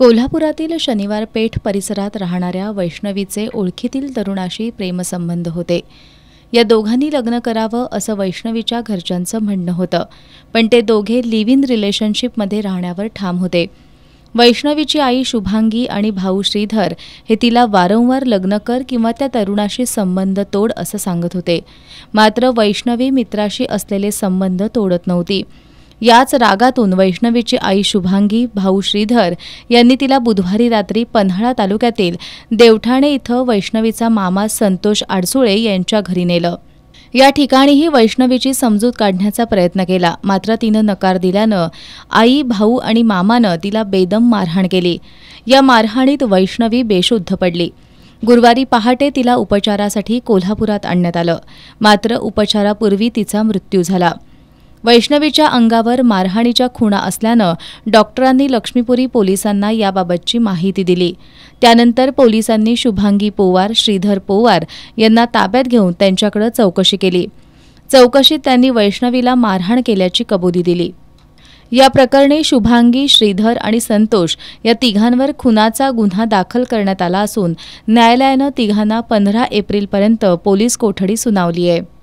कोल्हापुरातील शनिवार पेठ परिसरात राहणाऱ्या वैष्णवीचे ओळखीतील तरुणाशी प्रेमसंबंध होते। या दोघांनी लग्न करावं असं वैष्णवीच्या घरच्यांचं म्हणणं होतं, पण ते दोघे लिव्ह इन रिलेशनशिपमध्ये राहण्यावर ठाम होते। वैष्णवीची आई शुभांगी आणि भाऊ श्रीधर हे तिला वारंवार लग्न कर किंवा त्या तरुणाशी संबंध तोड असं सांगत होते। मात्र वैष्णवी मित्राशी असलेले संबंध तोडत नव्हती। याच रागातून वैष्णवीची आई शुभांगी, भाऊ श्रीधर यांनी तिला बुधवारी रात्री पन्हाळा तालुक्यातील देवठाणे इथं वैष्णवीचा मामा संतोष आडसुळे यांच्या घरी नेलं। या ठिकाणीही वैष्णवीची समजूत काढण्याचा प्रयत्न केला, मात्र तिनं नकार दिल्यानं आई, भाऊ आणि मामानं तिला बेदम मारहाण केली। या मारहाणीत वैष्णवी बेशुद्ध पडली। गुरुवारी पहाटे तिला उपचारासाठी कोल्हापुरात आणण्यात आलं, मात्र उपचारापूर्वी तिचा मृत्यू झाला। वैष्णवीच्या अंगावर मारहाणीच्या खुणा असल्यानं डॉक्टरांनी लक्ष्मीपुरी पोलिसांना याबाबतची माहिती दिली। त्यानंतर पोलिसांनी शुभांगी पोवार, श्रीधर पोवार यांना ताब्यात घेऊन त्यांच्याकडे चौकशी केली। चौकशीत त्यांनी वैष्णवीला मारहाण केल्याची कबुली दिली। या प्रकरणी शुभांगी, श्रीधर आणि संतोष या तिघांवर खुनाचा गुन्हा दाखल करण्यात आला असून न्यायालयानं तिघांना 15 एप्रिलपर्यंत पोलीस कोठडी सुनावली आहे।